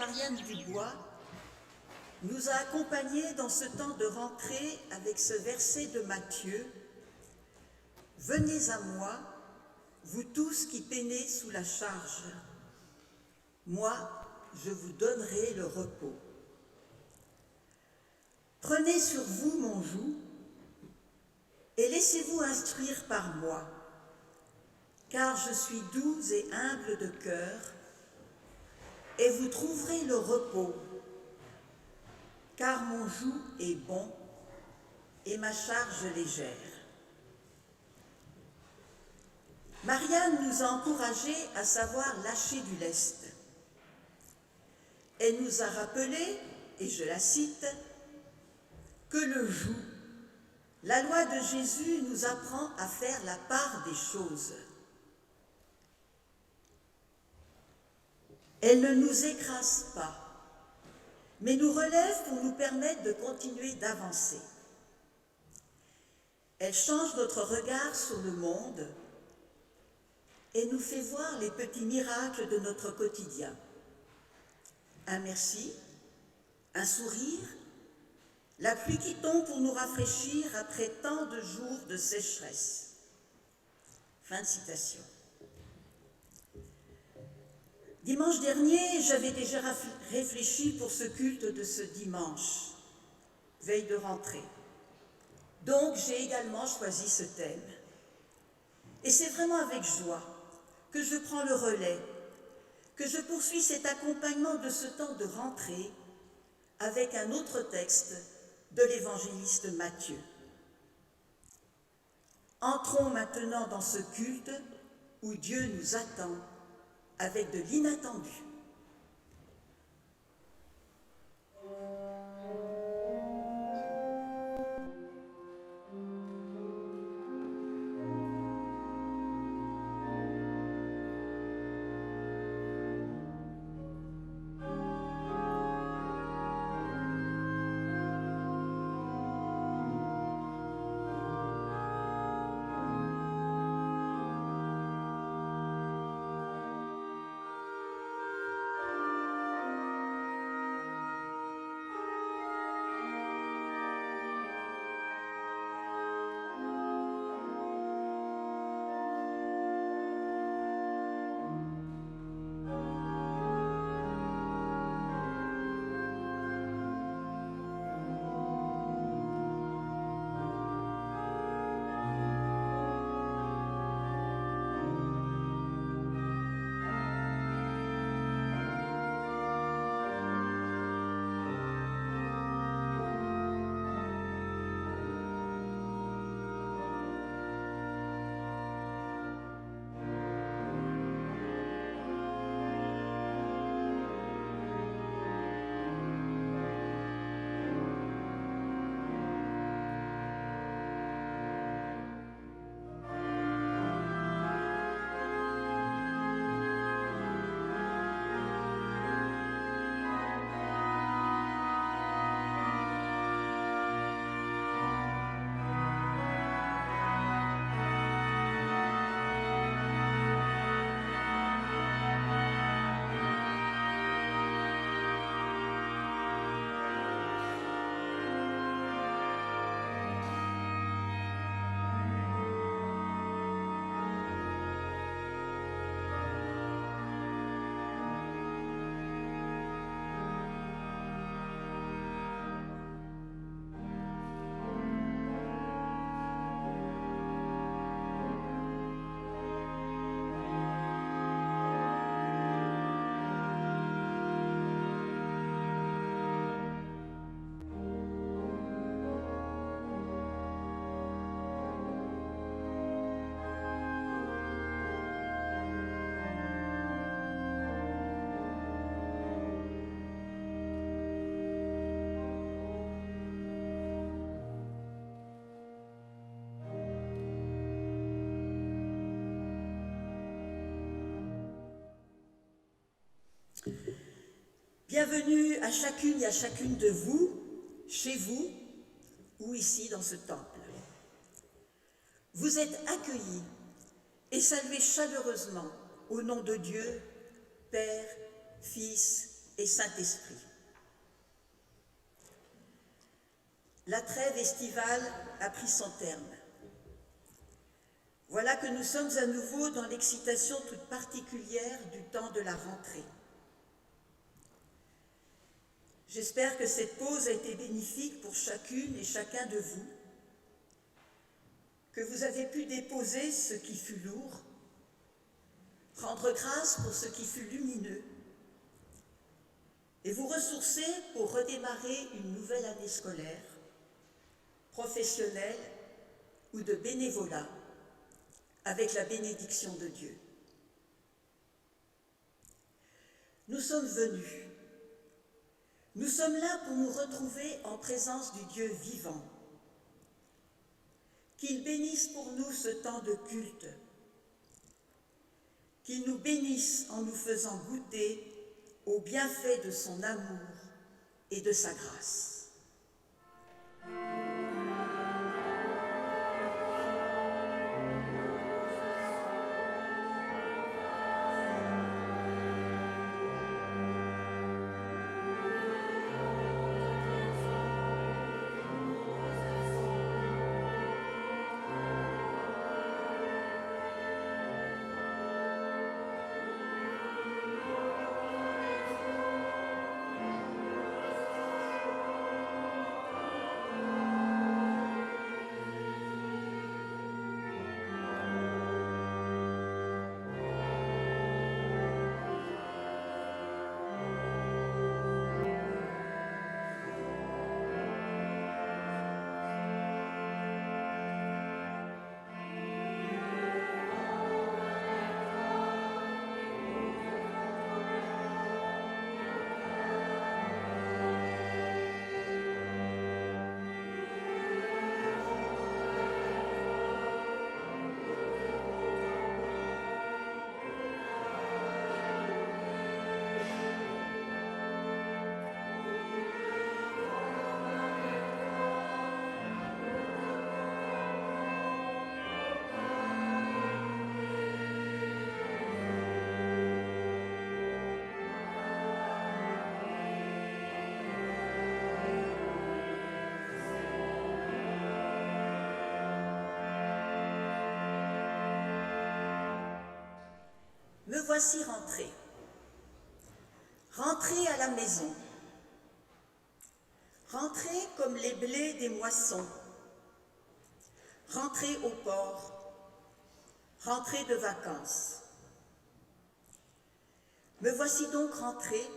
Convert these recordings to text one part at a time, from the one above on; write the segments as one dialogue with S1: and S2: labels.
S1: Marianne Dubois nous a accompagnés dans ce temps de rentrée avec ce verset de Matthieu. « Venez à moi, vous tous qui peinez sous la charge. Moi, je vous donnerai le repos. Prenez sur vous mon joug et laissez-vous instruire par moi, car je suis doux et humble de cœur, et vous trouverez le repos, car mon joug est bon et ma charge légère. » Marianne nous a encouragés à savoir lâcher du lest. Elle nous a rappelé, et je la cite, que le joug, la loi de Jésus nous apprend à faire la part des choses. Elle ne nous écrase pas, mais nous relève pour nous permettre de continuer d'avancer. Elle change notre regard sur le monde et nous fait voir les petits miracles de notre quotidien. Un merci, un sourire, la pluie qui tombe pour nous rafraîchir après tant de jours de sécheresse. Fin de citation. Dimanche dernier, j'avais déjà réfléchi pour ce culte de ce dimanche, veille de rentrée. Donc j'ai également choisi ce thème. Et c'est vraiment avec joie que je prends le relais, que je poursuis cet accompagnement de ce temps de rentrée avec un autre texte de l'évangéliste Matthieu. Entrons maintenant dans ce culte où Dieu nous attend avec de l'inattendu. Bienvenue à chacune et à chacune de vous, chez vous ou ici dans ce temple. Vous êtes accueillis et salués chaleureusement au nom de Dieu, Père, Fils et Saint-Esprit. La trêve estivale a pris son terme. Voilà que nous sommes à nouveau dans l'excitation toute particulière du temps de la rentrée. J'espère que cette pause a été bénéfique pour chacune et chacun de vous, que vous avez pu déposer ce qui fut lourd, rendre grâce pour ce qui fut lumineux, et vous ressourcer pour redémarrer une nouvelle année scolaire, professionnelle ou de bénévolat, avec la bénédiction de Dieu. Nous sommes venus. Nous sommes là pour nous retrouver en présence du Dieu vivant. Qu'il bénisse pour nous ce temps de culte. Qu'il nous bénisse en nous faisant goûter aux bienfaits de son amour et de sa grâce. Me voici rentrée. Rentrée à la maison. Rentrée comme les blés des moissons. Rentrée au port. Rentrée de vacances. Me voici donc rentrée,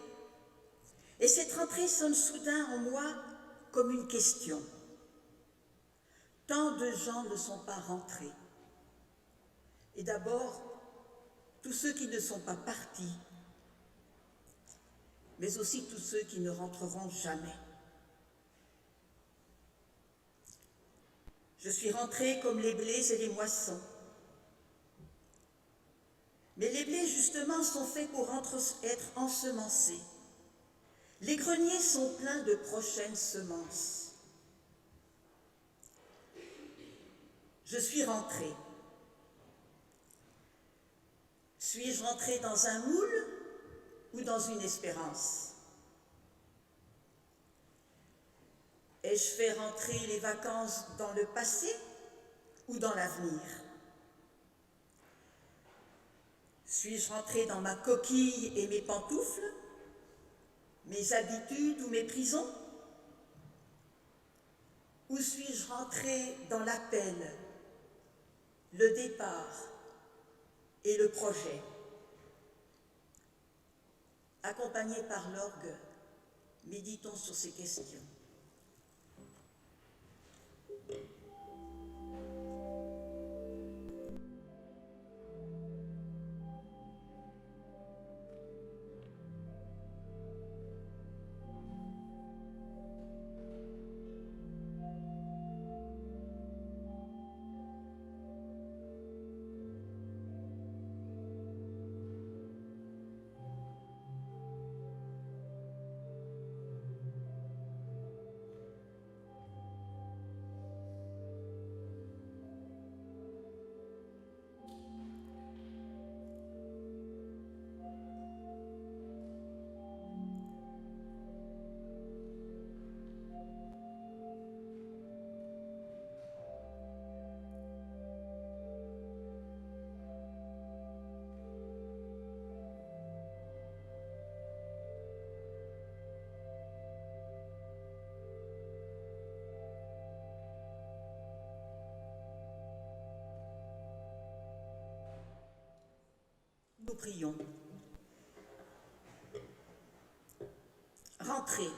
S1: et cette rentrée sonne soudain en moi comme une question. Tant de gens ne sont pas rentrés. Et d'abord, tous ceux qui ne sont pas partis, mais aussi tous ceux qui ne rentreront jamais. Je suis rentrée comme les blés et les moissons. Mais les blés, justement, sont faits pour être ensemencés. Les greniers sont pleins de prochaines semences. Je suis rentrée. Suis-je rentrée dans un moule ou dans une espérance? Ai-je fait rentrer les vacances dans le passé ou dans l'avenir? Suis-je rentrée dans ma coquille et mes pantoufles, mes habitudes ou mes prisons? Ou suis-je rentrée dans l'appel, le départ et le projet? Accompagnés par l'orgue, méditons sur ces questions. Nous prions. Rentrez,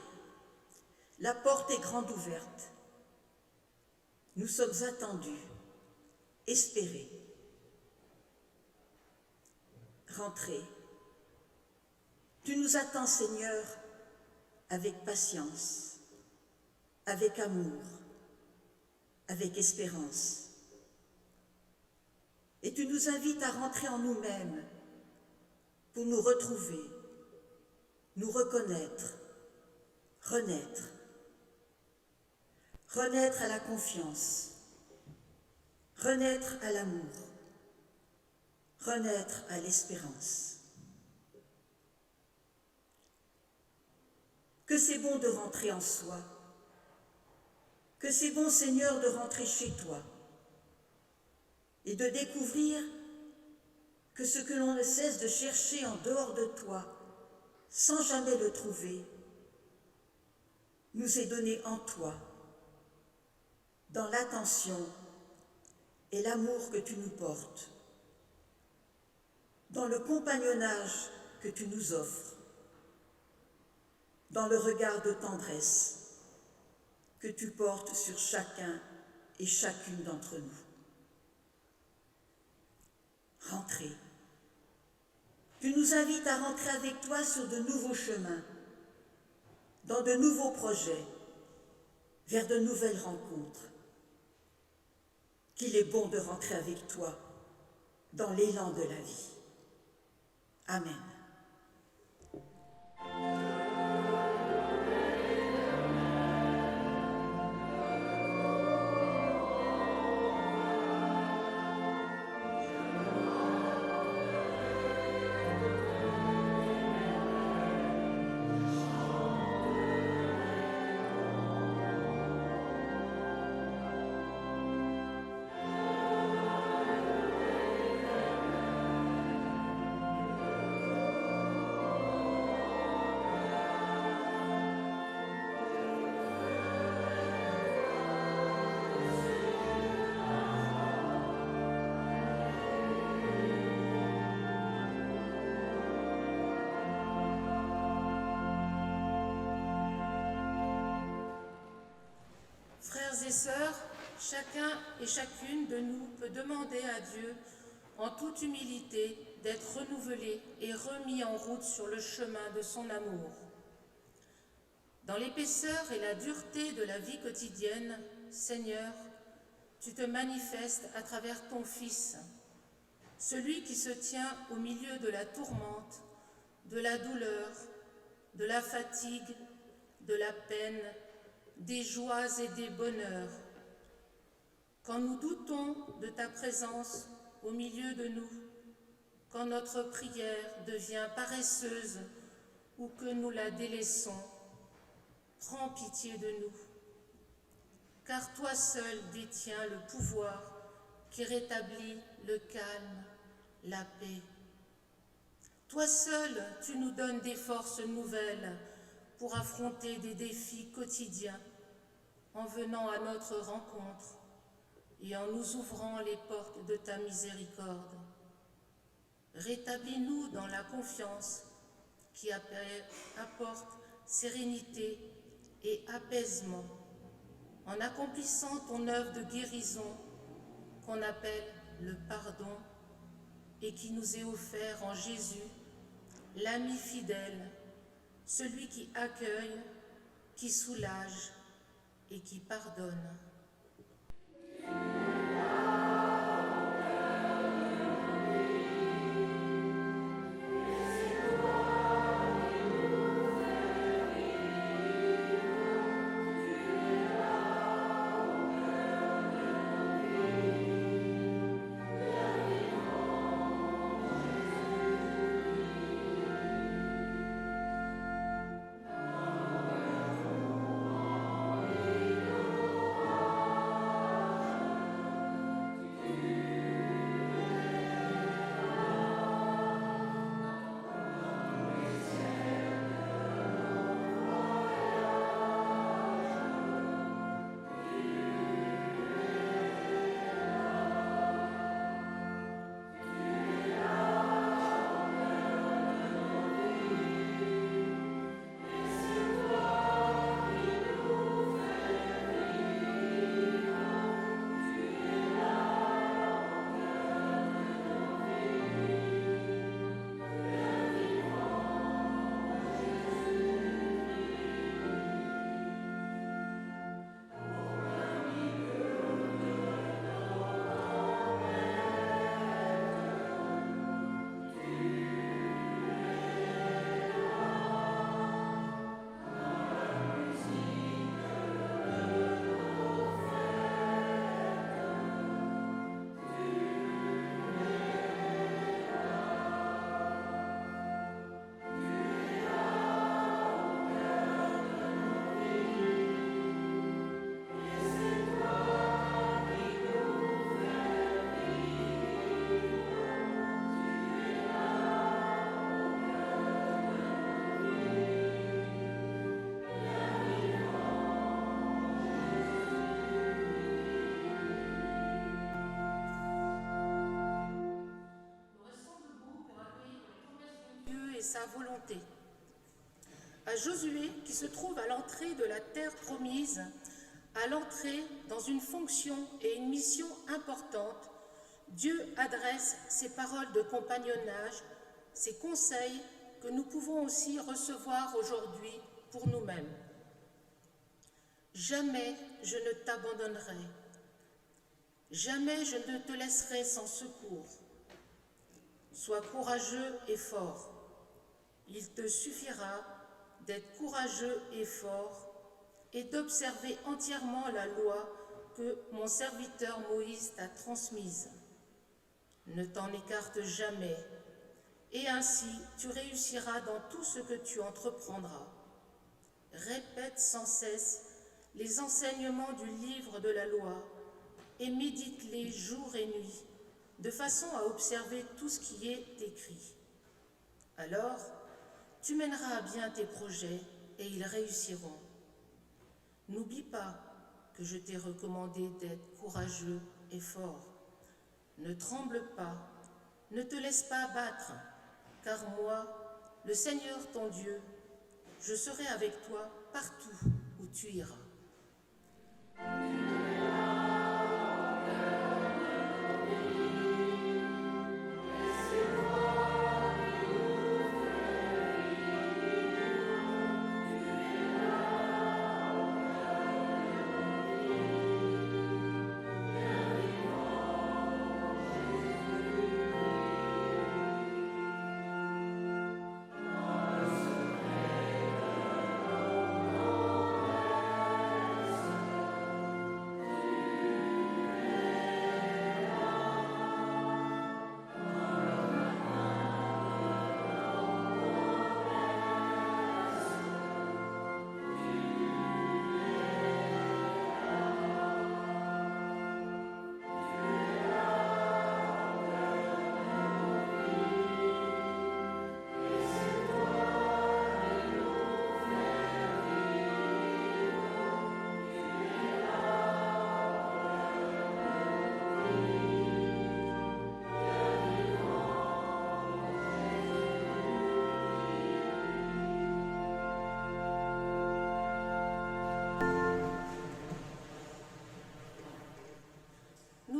S1: la porte est grande ouverte. Nous sommes attendus, espérés. Rentrez. Tu nous attends, Seigneur, avec patience, avec amour, avec espérance. Et tu nous invites à rentrer en nous-mêmes pour nous retrouver, nous reconnaître, renaître. Renaître à la confiance, renaître à l'amour, renaître à l'espérance. Que c'est bon de rentrer en soi, que c'est bon, Seigneur, de rentrer chez toi et de découvrir que ce que l'on ne cesse de chercher en dehors de toi, sans jamais le trouver, nous est donné en toi, dans l'attention et l'amour que tu nous portes, dans le compagnonnage que tu nous offres, dans le regard de tendresse que tu portes sur chacun et chacune d'entre nous. Rentrez. Tu nous invites à rentrer avec toi sur de nouveaux chemins, dans de nouveaux projets, vers de nouvelles rencontres. Qu'il est bon de rentrer avec toi dans l'élan de la vie. Amen.
S2: Frères et sœurs, chacun et chacune de nous peut demander à Dieu, en toute humilité, d'être renouvelé et remis en route sur le chemin de son amour. Dans l'épaisseur et la dureté de la vie quotidienne, Seigneur, tu te manifestes à travers ton Fils, celui qui se tient au milieu de la tourmente, de la douleur, de la fatigue, de la peine, des joies et des bonheurs. Quand nous doutons de ta présence au milieu de nous, quand notre prière devient paresseuse ou que nous la délaissons, prends pitié de nous, car toi seul détiens le pouvoir qui rétablit le calme, la paix. Toi seul, tu nous donnes des forces nouvelles pour affronter des défis quotidiens en venant à notre rencontre et en nous ouvrant les portes de ta miséricorde. Rétablis-nous dans la confiance qui apporte sérénité et apaisement en accomplissant ton œuvre de guérison qu'on appelle le pardon et qui nous est offert en Jésus, l'ami fidèle, celui qui accueille, qui soulage et qui pardonne. sa volonté. À Josué, qui se trouve à l'entrée de la terre promise, à l'entrée dans une fonction et une mission importantes, Dieu adresse ses paroles de compagnonnage, ses conseils que nous pouvons aussi recevoir aujourd'hui pour nous-mêmes. Jamais je ne t'abandonnerai, jamais je ne te laisserai sans secours. Sois courageux et fort. Il te suffira d'être courageux et fort et d'observer entièrement la loi que mon serviteur Moïse t'a transmise. Ne t'en écarte jamais, et ainsi tu réussiras dans tout ce que tu entreprendras. Répète sans cesse les enseignements du livre de la loi et médite-les jour et nuit, de façon à observer tout ce qui est écrit. Alors, tu mèneras à bien tes projets et ils réussiront. N'oublie pas que je t'ai recommandé d'être courageux et fort. Ne tremble pas, ne te laisse pas abattre, car moi, le Seigneur ton Dieu, je serai avec toi partout où tu iras.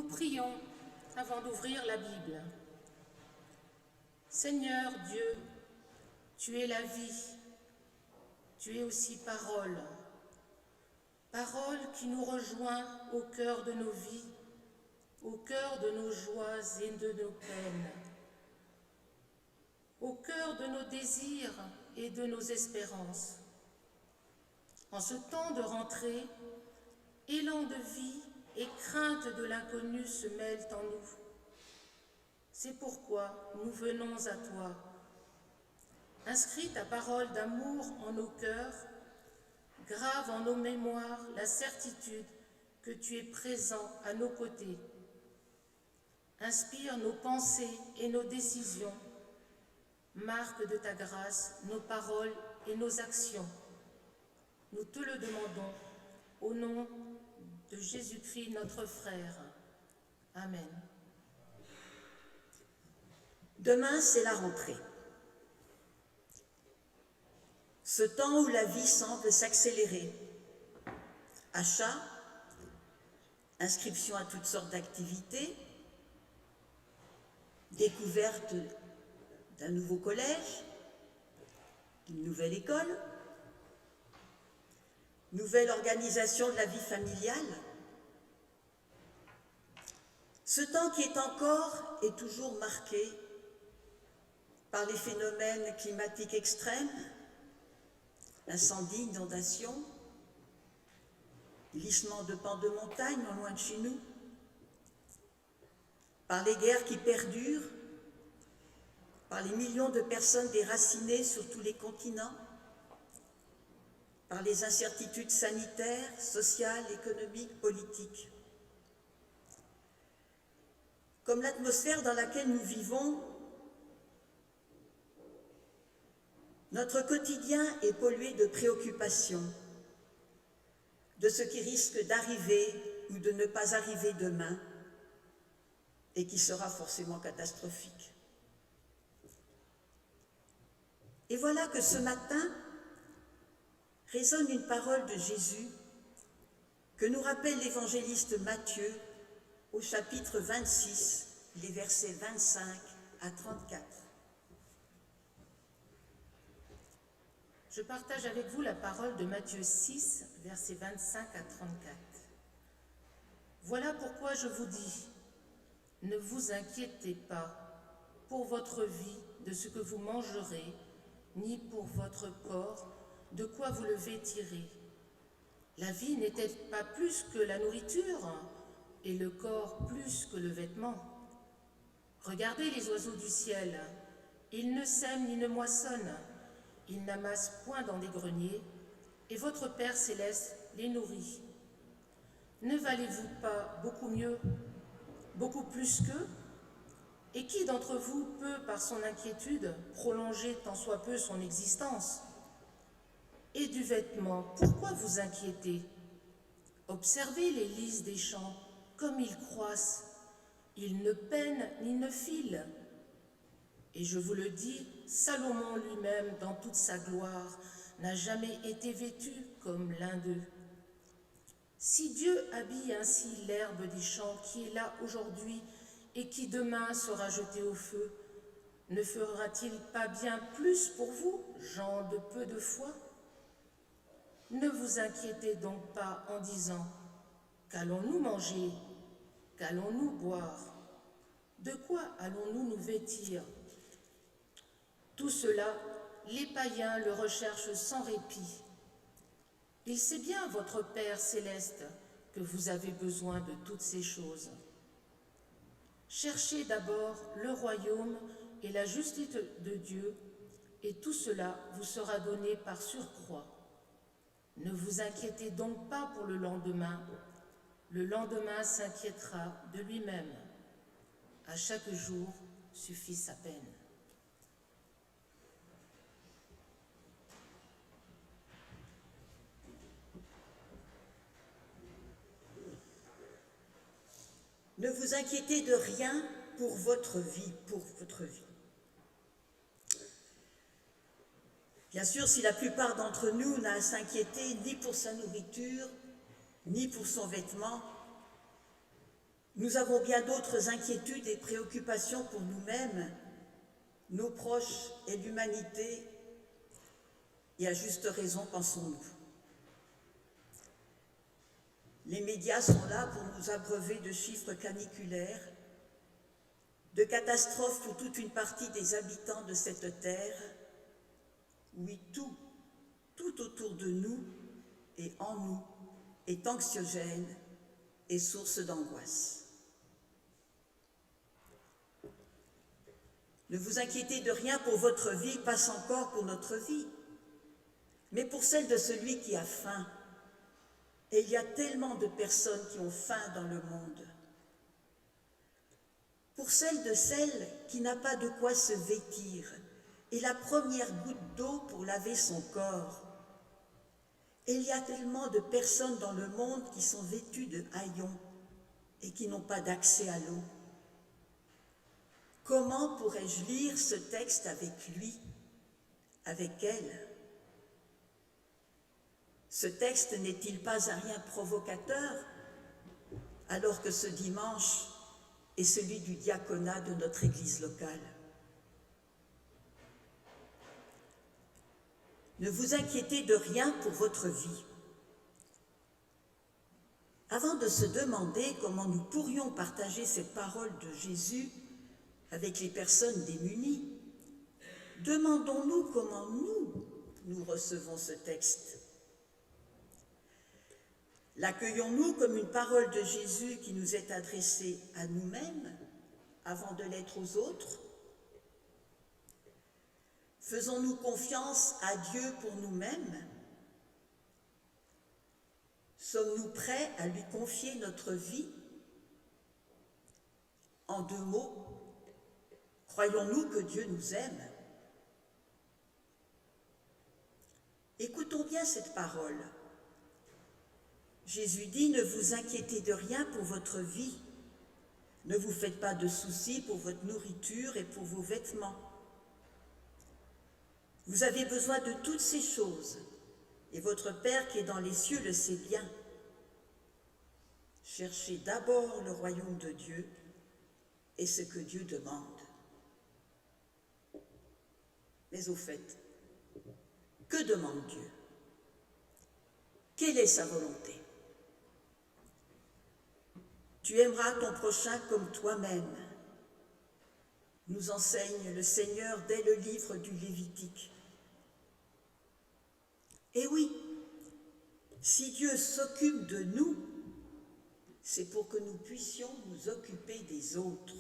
S2: Prions avant d'ouvrir la Bible. Seigneur Dieu, tu es la vie, tu es aussi parole. Parole qui nous rejoint au cœur de nos vies, au cœur de nos joies et de nos peines, au cœur de nos désirs et de nos espérances. En ce temps de rentrée, élan de vie et crainte de l'inconnu se mêlent en nous. C'est pourquoi nous venons à toi. Inscris ta parole d'amour en nos cœurs, grave en nos mémoires la certitude que tu es présent à nos côtés. Inspire nos pensées et nos décisions, marque de ta grâce nos paroles et nos actions. Nous te le demandons au nom de Jésus-Christ, notre frère. Amen.
S1: Demain, c'est la rentrée. Ce temps où la vie semble s'accélérer. Achats, inscription à toutes sortes d'activités, découverte d'un nouveau collège, d'une nouvelle école, nouvelle organisation de la vie familiale. Ce temps qui est encore et toujours marqué par les phénomènes climatiques extrêmes, incendies, inondations, glissements de pans de montagne non loin de chez nous, par les guerres qui perdurent, par les millions de personnes déracinées sur tous les continents, par les incertitudes sanitaires, sociales, économiques, politiques. Comme l'atmosphère dans laquelle nous vivons, notre quotidien est pollué de préoccupations, de ce qui risque d'arriver ou de ne pas arriver demain et qui sera forcément catastrophique. Et voilà que ce matin résonne une parole de Jésus que nous rappelle l'évangéliste Matthieu au chapitre 26, les versets 25 à 34.
S2: Je partage avec vous la parole de Matthieu 6, versets 25 à 34. Voilà pourquoi je vous dis, ne vous inquiétez pas pour votre vie de ce que vous mangerez, ni pour votre corps de quoi vous le vêtirez. La vie n'est-elle pas plus que la nourriture, et le corps plus que le vêtement? Regardez les oiseaux du ciel, ils ne sèment ni ne moissonnent, ils n'amassent point dans des greniers, et votre Père céleste les nourrit. Ne valez-vous pas beaucoup mieux, beaucoup plus qu'eux? Et qui d'entre vous peut, par son inquiétude, prolonger tant soit peu son existence? Et du vêtement, pourquoi vous inquiétez? Observez les lys des champs, comme ils croissent. Ils ne peinent ni ne filent. Et je vous le dis, Salomon lui-même, dans toute sa gloire, n'a jamais été vêtu comme l'un d'eux. Si Dieu habille ainsi l'herbe des champs qui est là aujourd'hui et qui demain sera jetée au feu, ne fera-t-il pas bien plus pour vous, gens de peu de foi? Ne vous inquiétez donc pas en disant « Qu'allons-nous manger? Qu'allons-nous boire? De quoi allons-nous nous vêtir ?» Tout cela, les païens le recherchent sans répit. Il sait bien, votre Père céleste, que vous avez besoin de toutes ces choses. Cherchez d'abord le royaume et la justice de Dieu, et tout cela vous sera donné par surcroît. Ne vous inquiétez donc pas pour le lendemain s'inquiétera de lui-même. À chaque jour suffit sa peine.
S1: Ne vous inquiétez de rien pour votre vie, Bien sûr, si la plupart d'entre nous n'a à s'inquiéter ni pour sa nourriture, ni pour son vêtement, nous avons bien d'autres inquiétudes et préoccupations pour nous-mêmes, nos proches et l'humanité, et à juste raison, pensons-nous. Les médias sont là pour nous abreuver de chiffres caniculaires, de catastrophes pour toute une partie des habitants de cette terre. Oui, tout autour de nous et en nous est anxiogène et source d'angoisse. Ne vous inquiétez de rien pour votre vie, passe encore pour notre vie, mais pour celle de celui qui a faim. Et il y a tellement de personnes qui ont faim dans le monde. Pour celle qui n'a pas de quoi se vêtir et la première goutte d'eau pour laver son corps. Et il y a tellement de personnes dans le monde qui sont vêtues de haillons et qui n'ont pas d'accès à l'eau. Comment pourrais-je lire ce texte avec lui, avec elle? Ce texte n'est-il pas un rien provocateur, alors que ce dimanche est celui du diaconat de notre Église locale? Ne vous inquiétez de rien pour votre vie. Avant de se demander comment nous pourrions partager cette parole de Jésus avec les personnes démunies, demandons-nous comment nous recevons ce texte. L'accueillons-nous comme une parole de Jésus qui nous est adressée à nous-mêmes avant de l'être aux autres? Faisons-nous confiance à Dieu pour nous-mêmes? Sommes-nous prêts à lui confier notre vie? En deux mots, croyons-nous que Dieu nous aime? Écoutons bien cette parole. Jésus dit, ne vous inquiétez de rien pour votre vie. Ne vous faites pas de soucis pour votre nourriture et pour vos vêtements. Vous avez besoin de toutes ces choses, et votre Père qui est dans les cieux le sait bien. Cherchez d'abord le royaume de Dieu et ce que Dieu demande. Mais au fait, que demande Dieu? Quelle est sa volonté? Tu aimeras ton prochain comme toi-même, nous enseigne le Seigneur dès le livre du Lévitique. Et oui, si Dieu s'occupe de nous, c'est pour que nous puissions nous occuper des autres.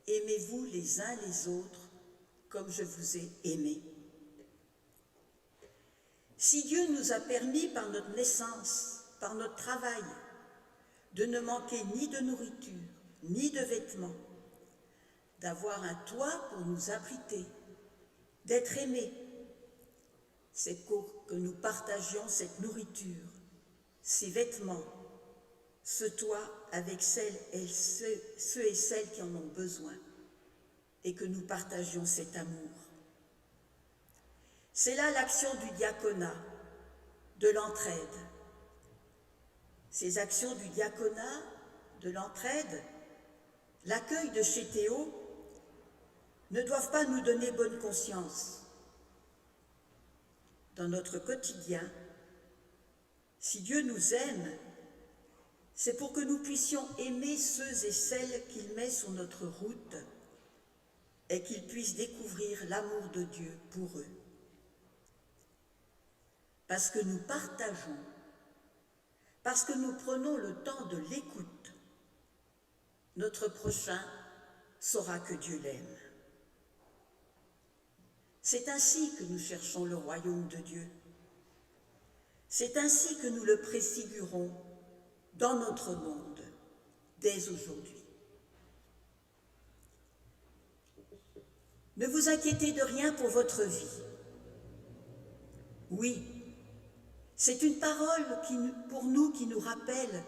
S1: Aimez-vous les uns les autres comme je vous ai aimés. Si Dieu nous a permis par notre naissance, par notre travail, de ne manquer ni de nourriture, ni de vêtements, d'avoir un toit pour nous abriter, d'être aimés, c'est pour que nous partagions cette nourriture, ces vêtements, ce toit avec ceux et celles qui en ont besoin, et que nous partagions cet amour. C'est là l'action du diaconat, de l'entraide. Ces actions du diaconat, de l'entraide, l'accueil de chez Théo, ne doivent pas nous donner bonne conscience. Dans notre quotidien, si Dieu nous aime, c'est pour que nous puissions aimer ceux et celles qu'il met sur notre route et qu'ils puissent découvrir l'amour de Dieu pour eux. Parce que nous partageons, parce que nous prenons le temps de l'écoute, notre prochain saura que Dieu l'aime. C'est ainsi que nous cherchons le royaume de Dieu. C'est ainsi que nous le préfigurons dans notre monde, dès aujourd'hui. Ne vous inquiétez de rien pour votre vie. Oui, c'est une parole pour nous qui nous rappelle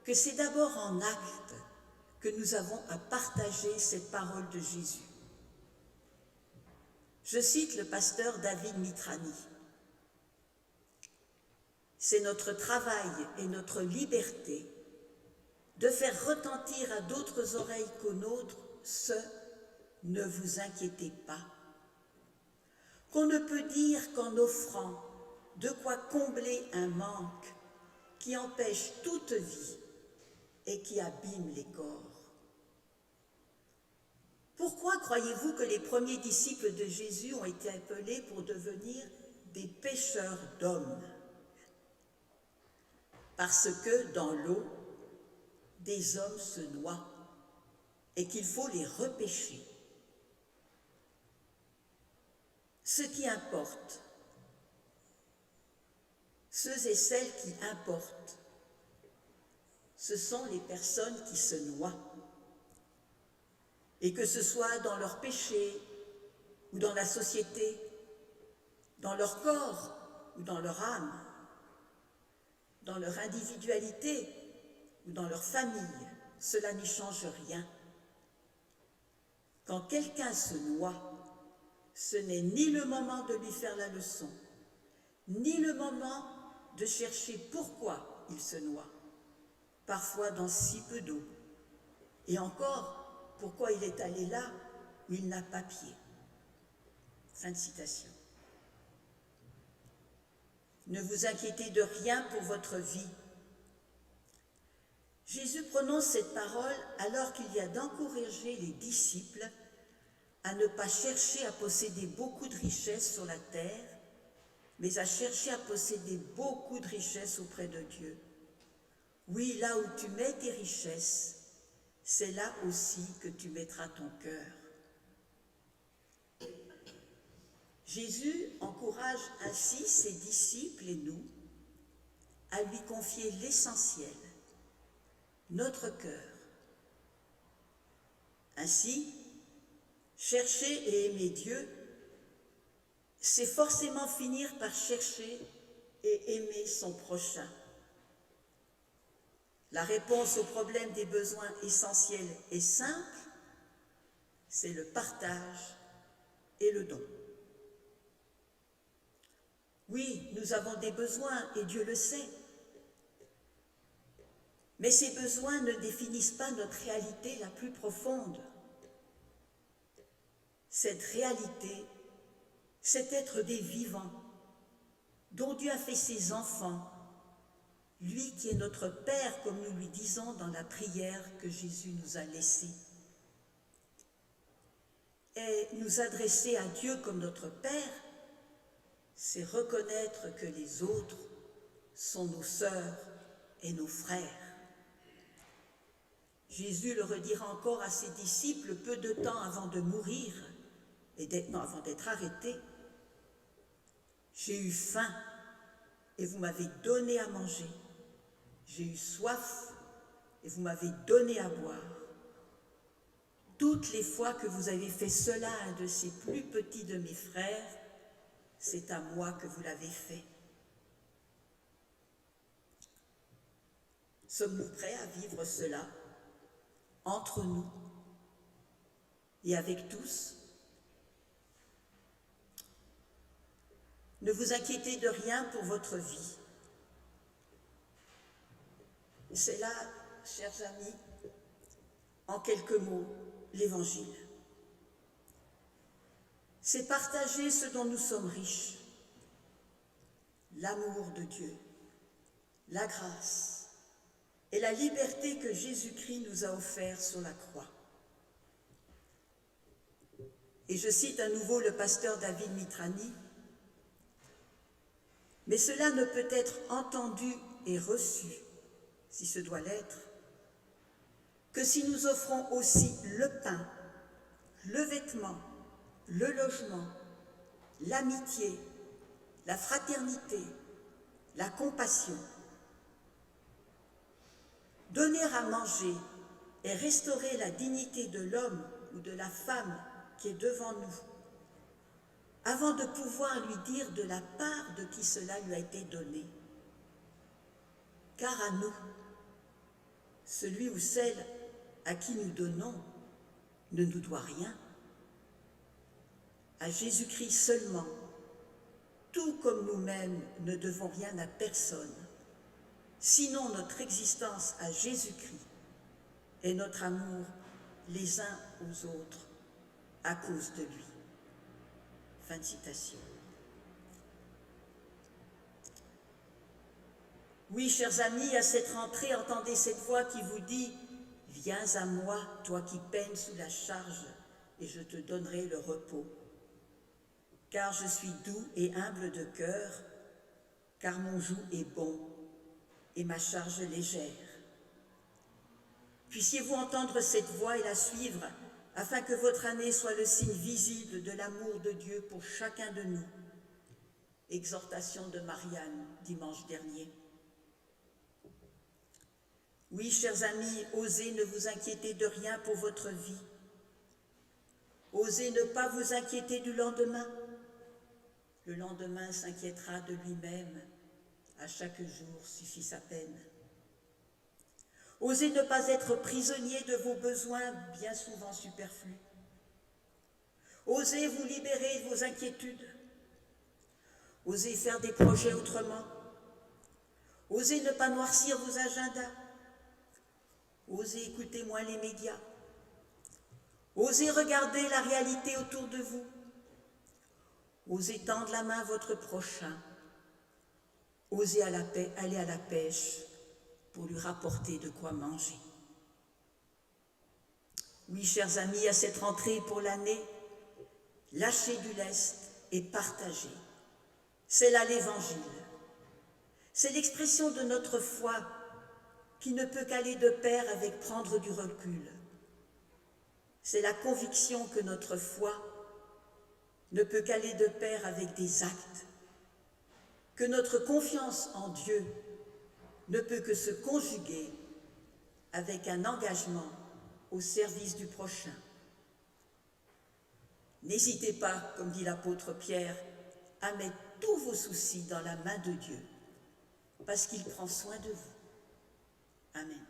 S1: que c'est d'abord en acte que nous avons à partager cette parole de Jésus. Je cite le pasteur David Mitrani. C'est notre travail et notre liberté de faire retentir à d'autres oreilles qu'aux nôtres ce « ne vous inquiétez pas », qu'on ne peut dire qu'en offrant de quoi combler un manque qui empêche toute vie et qui abîme les corps. Pourquoi croyez-vous que les premiers disciples de Jésus ont été appelés pour devenir des pêcheurs d'hommes? Parce que dans l'eau, des hommes se noient et qu'il faut les repêcher. Ce qui importe, ceux et celles qui importent, ce sont les personnes qui se noient. Et que ce soit dans leur péché ou dans la société, dans leur corps ou dans leur âme, dans leur individualité ou dans leur famille, cela n'y change rien. Quand quelqu'un se noie, ce n'est ni le moment de lui faire la leçon, ni le moment de chercher pourquoi il se noie, parfois dans si peu d'eau, et encore, pourquoi il est allé là où il n'a pas pied. Fin de citation. Ne vous inquiétez de rien pour votre vie. Jésus prononce cette parole alors qu'il y a d'encourager les disciples à ne pas chercher à posséder beaucoup de richesses sur la terre, mais à chercher à posséder beaucoup de richesses auprès de Dieu. Oui, là où tu mets tes richesses, c'est là aussi que tu mettras ton cœur. Jésus encourage ainsi ses disciples et nous à lui confier l'essentiel, notre cœur. Ainsi, chercher et aimer Dieu, c'est forcément finir par chercher et aimer son prochain. La réponse au problème des besoins essentiels est simple, c'est le partage et le don. Oui, nous avons des besoins et Dieu le sait. Mais ces besoins ne définissent pas notre réalité la plus profonde. Cette réalité, c'est être des vivants, dont Dieu a fait ses enfants, lui qui est notre Père, comme nous lui disons dans la prière que Jésus nous a laissée. Et nous adresser à Dieu comme notre Père, c'est reconnaître que les autres sont nos sœurs et nos frères. Jésus le redira encore à ses disciples peu de temps avant de mourir, avant d'être arrêté. J'ai eu faim et vous m'avez donné à manger. J'ai eu soif et vous m'avez donné à boire. Toutes les fois que vous avez fait cela à un de ces plus petits de mes frères, c'est à moi que vous l'avez fait. Sommes-nous prêts à vivre cela entre nous et avec tous? Ne vous inquiétez de rien pour votre vie. C'est là, chers amis, en quelques mots, l'Évangile. C'est partager ce dont nous sommes riches, l'amour de Dieu, la grâce et la liberté que Jésus-Christ nous a offert sur la croix. Et je cite à nouveau le pasteur David Mitrani, « Mais cela ne peut être entendu et reçu, si ce doit l'être, que si nous offrons aussi le pain, le vêtement, le logement, l'amitié, la fraternité, la compassion. Donner à manger et restaurer la dignité de l'homme ou de la femme qui est devant nous, avant de pouvoir lui dire de la part de qui cela lui a été donné. Car à nous, celui ou celle à qui nous donnons ne nous doit rien. À Jésus-Christ seulement, tout comme nous-mêmes ne devons rien à personne, sinon notre existence à Jésus-Christ et notre amour les uns aux autres à cause de lui. » Fin de citation. Oui, chers amis, à cette rentrée, entendez cette voix qui vous dit « Viens à moi, toi qui peines sous la charge, et je te donnerai le repos. Car je suis doux et humble de cœur, car mon joug est bon et ma charge légère. Puissiez-vous entendre cette voix et la suivre, afin que votre année soit le signe visible de l'amour de Dieu pour chacun de nous. » Exhortation de Marianne, dimanche dernier. Oui, chers amis, osez ne vous inquiéter de rien pour votre vie. Osez ne pas vous inquiéter du lendemain. Le lendemain s'inquiétera de lui-même. À chaque jour suffit sa peine. Osez ne pas être prisonnier de vos besoins bien souvent superflus. Osez vous libérer de vos inquiétudes. Osez faire des projets autrement. Osez ne pas noircir vos agendas. Osez écouter moins les médias. Osez regarder la réalité autour de vous. Osez tendre la main à votre prochain. Osez aller à la pêche pour lui rapporter de quoi manger. Oui, chers amis, à cette rentrée pour l'année, lâchez du lest et partagez. C'est là l'Évangile. C'est l'expression de notre foi qui ne peut qu'aller de pair avec prendre du recul. C'est la conviction que notre foi ne peut qu'aller de pair avec des actes, que notre confiance en Dieu ne peut que se conjuguer avec un engagement au service du prochain. N'hésitez pas, comme dit l'apôtre Pierre, à mettre tous vos soucis dans la main de Dieu, parce qu'il prend soin de vous. Amen.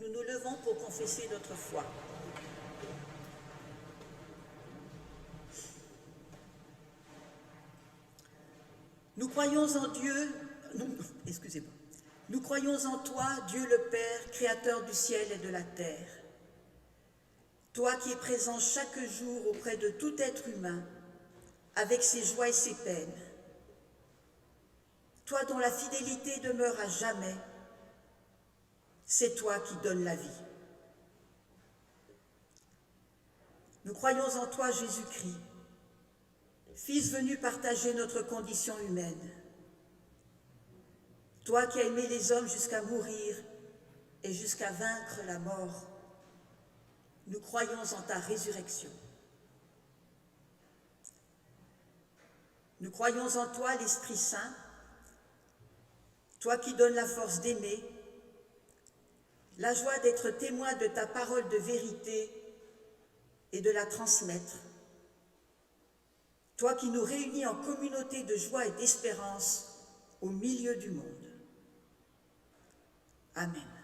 S1: nous nous levons pour confesser notre foi. Nous croyons en Dieu, excusez-moi. Nous croyons en toi, Dieu le Père, créateur du ciel et de la terre. Toi qui es présent chaque jour auprès de tout être humain, avec ses joies et ses peines. Toi dont la fidélité demeure à jamais, c'est toi qui donnes la vie. Nous croyons en toi, Jésus-Christ, Fils venu partager notre condition humaine. Toi qui as aimé les hommes jusqu'à mourir et jusqu'à vaincre la mort, nous croyons en ta résurrection. Nous croyons en toi, l'Esprit Saint, toi qui donnes la force d'aimer, la joie d'être témoin de ta parole de vérité et de la transmettre. Toi qui nous réunis en communauté de joie et d'espérance au milieu du monde. Amen.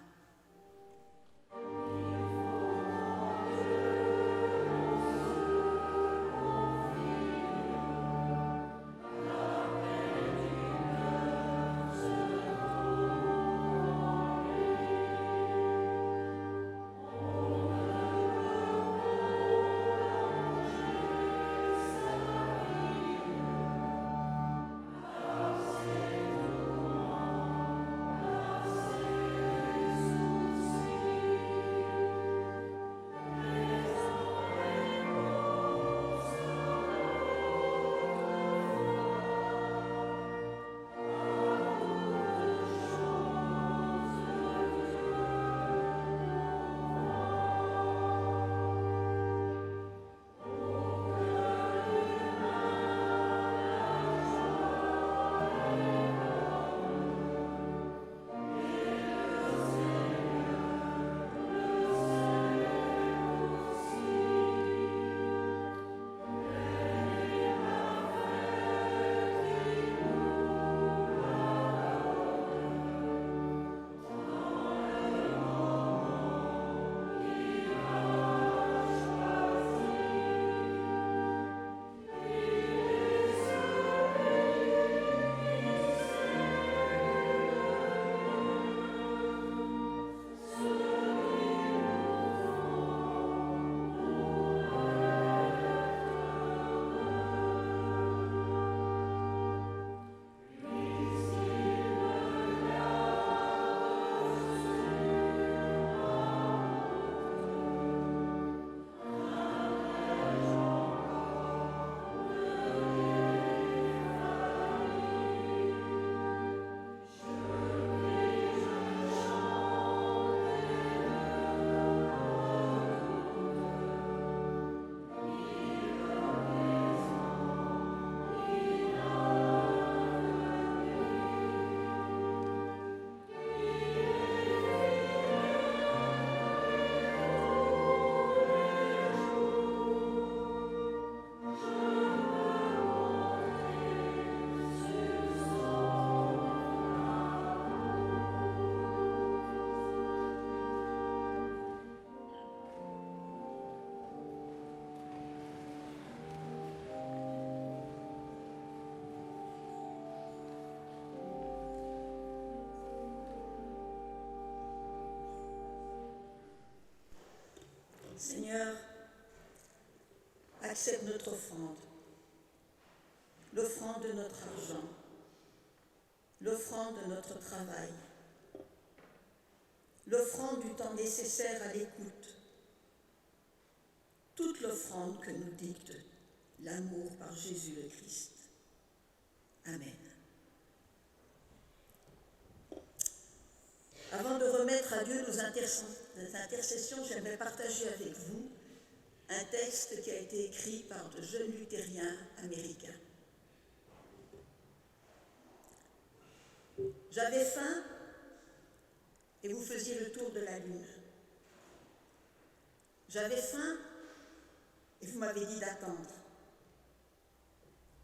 S1: Seigneur, accepte notre offrande, l'offrande de notre argent, l'offrande de notre travail, l'offrande du temps nécessaire à l'écoute, toute l'offrande que nous dicte l'amour par Jésus le Christ. Amen. Avant de remettre à Dieu nos intercessions, j'aimerais partager avec vous un texte qui a été écrit par de jeunes luthériens américains. J'avais faim et vous faisiez le tour de la lune. J'avais faim et vous m'avez dit d'attendre.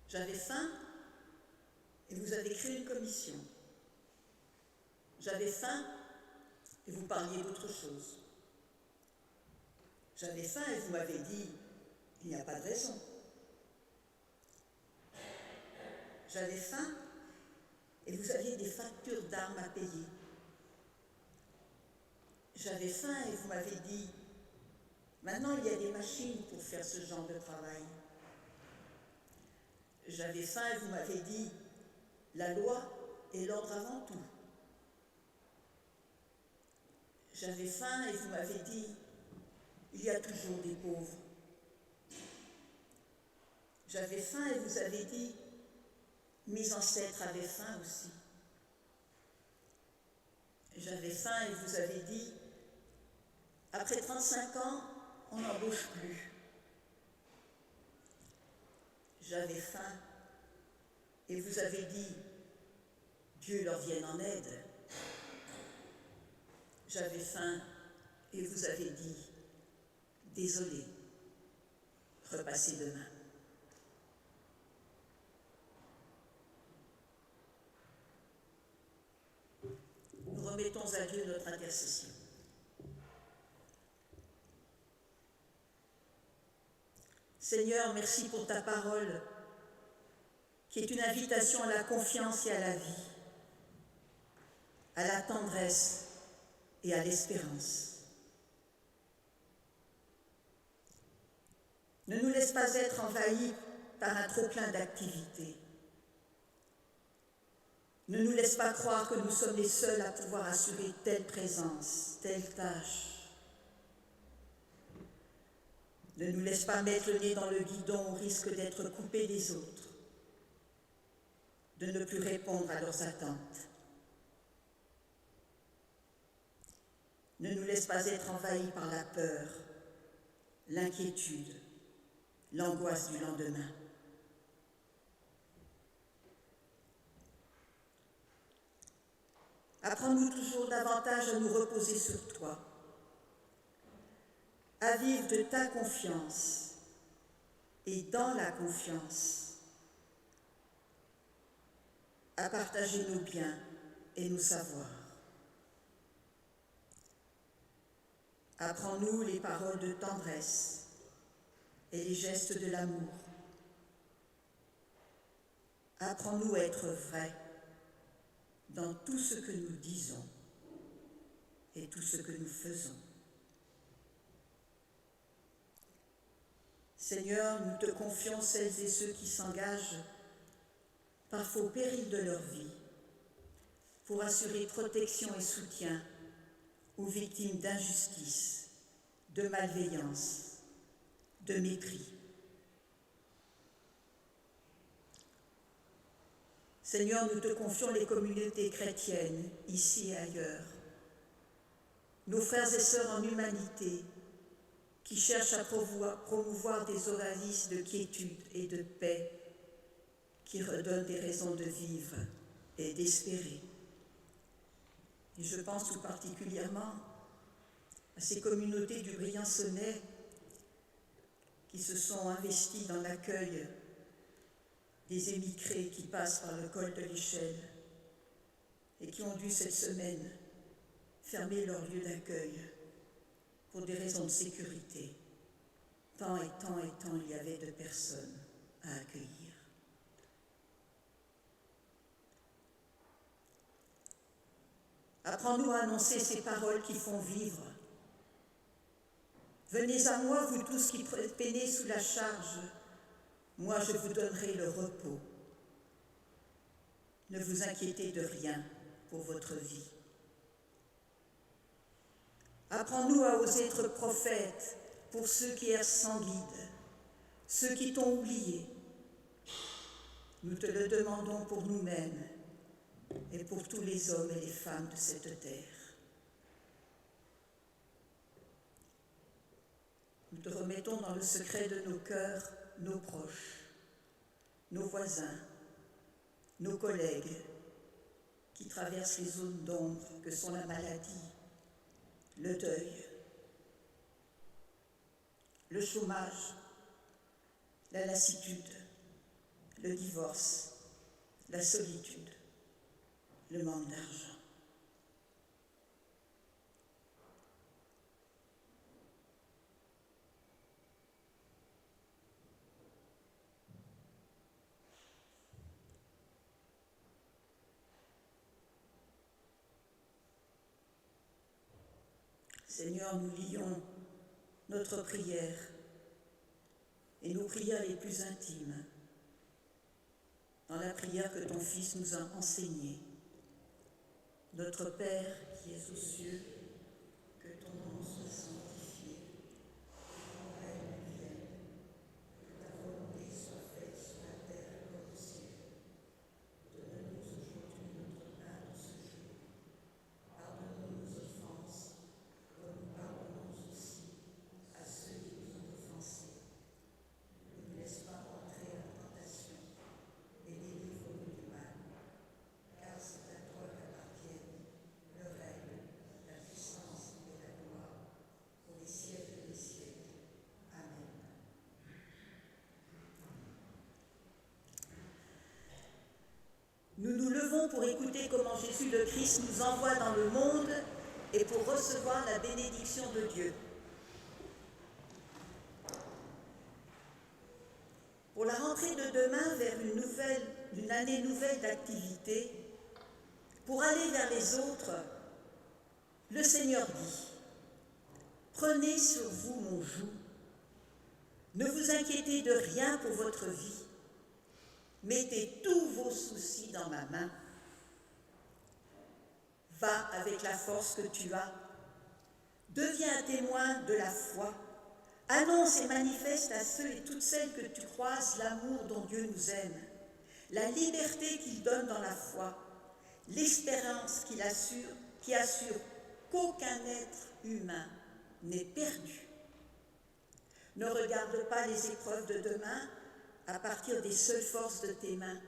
S1: J'avais faim et vous avez créé une commission. J'avais faim et vous parliez d'autre chose. J'avais faim et vous m'avez dit, il n'y a pas de raison. J'avais faim et vous aviez des factures d'armes à payer. J'avais faim et vous m'avez dit, maintenant il y a des machines pour faire ce genre de travail. J'avais faim et vous m'avez dit, la loi est l'ordre avant tout. J'avais faim et vous m'avez dit, il y a toujours des pauvres. J'avais faim et vous avez dit, mes ancêtres avaient faim aussi. J'avais faim et vous avez dit, après 35 ans, on n'embauche plus. J'avais faim et vous avez dit, Dieu leur vienne en aide. J'avais faim et vous avez dit, désolé, repassez demain. Nous remettons à Dieu notre intercession. Seigneur, merci pour ta parole, qui est une invitation à la confiance et à la vie, à la tendresse et à l'espérance. Ne nous laisse pas être envahis par un trop-plein d'activités. Ne nous laisse pas croire que nous sommes les seuls à pouvoir assurer telle présence, telle tâche. Ne nous laisse pas mettre le nez dans le guidon au risque d'être coupés des autres, de ne plus répondre à leurs attentes. Ne nous laisse pas être envahis par la peur, l'inquiétude, l'angoisse du lendemain. Apprends-nous toujours davantage à nous reposer sur toi, à vivre de ta confiance et dans la confiance, à partager nos biens et nos savoirs. Apprends-nous les paroles de tendresse et les gestes de l'amour. Apprends-nous à être vrais dans tout ce que nous disons et tout ce que nous faisons. Seigneur, nous te confions celles et ceux qui s'engagent, parfois au péril de leur vie, pour assurer protection et soutien aux victimes d'injustice, de malveillance, de mépris. Seigneur, nous te confions les communautés chrétiennes, ici et ailleurs, nos frères et sœurs en humanité, qui cherchent à promouvoir des oasis de quiétude et de paix, qui redonnent des raisons de vivre et d'espérer. Et je pense tout particulièrement à ces communautés du Briançonnais qui se sont investies dans l'accueil des émigrés qui passent par le col de l'Échelle et qui ont dû cette semaine fermer leur lieu d'accueil pour des raisons de sécurité. Tant et tant et tant il y avait de personnes à accueillir. Apprends-nous à annoncer ces paroles qui font vivre. Venez à moi, vous tous qui peinez sous la charge, moi je vous donnerai le repos. Ne vous inquiétez de rien pour votre vie. Apprends-nous à oser être prophètes pour ceux qui errent sans guide, ceux qui t'ont oublié. Nous te le demandons pour nous-mêmes et pour tous les hommes et les femmes de cette terre. Nous te remettons dans le secret de nos cœurs nos proches, nos voisins, nos collègues qui traversent les zones d'ombre que sont la maladie, le deuil, le chômage, la lassitude, le divorce, la solitude, le manque d'argent. Seigneur, nous lions notre prière et nos prières les plus intimes dans la prière que ton Fils nous a enseignée. Notre Père qui es aux cieux, que ton nom soit sanctifié, que ton règne vienne, que ta volonté soit faite sur la terre comme au ciel. Donne-nous aujourd'hui notre pain de ce jour. Pardonne-nous nos offenses, comme nous pardonnons aussi à ceux qui nous ont offensés. Ne nous laisse pas entrer en tentation, mais délivre-nous du mal. Car c'est à toi qu'appartiennent le règne, la puissance et la gloire, pour les siècles des siècles. Amen. Nous nous levons pour écouter comment Jésus le Christ nous envoie dans le monde et pour recevoir la bénédiction de Dieu. Pour la rentrée de demain vers une année nouvelle d'activité, pour aller vers les autres, le Seigneur dit « Prenez sur vous mon joug, ne vous inquiétez de rien pour votre vie, mettez tous vos soucis dans ma main. Va avec la force que tu as, deviens un témoin de la foi, annonce et manifeste à ceux et toutes celles que tu croises l'amour dont Dieu nous aime, la liberté qu'il donne dans la foi, l'espérance qui assure qu'aucun être humain n'est perdu. Ne regarde pas les épreuves de demain à partir des seules forces de tes mains,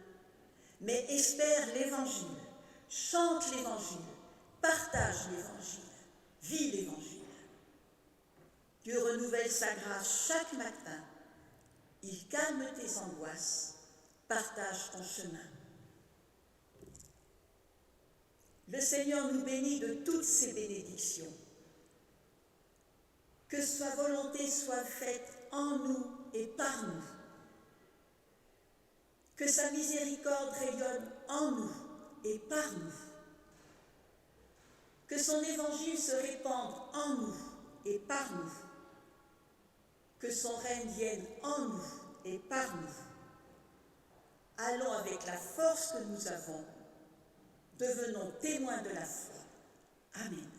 S1: mais espère l'Évangile, chante l'Évangile, partage l'Évangile, vis l'Évangile. Dieu renouvelle sa grâce chaque matin, il calme tes angoisses, partage ton chemin. Le Seigneur nous bénit de toutes ses bénédictions. Que sa volonté soit faite en nous et par nous. Que sa miséricorde rayonne en nous et par nous. Que son évangile se répande en nous et par nous. Que son règne vienne en nous et par nous. Allons avec la force que nous avons. Devenons témoins de la foi. Amen.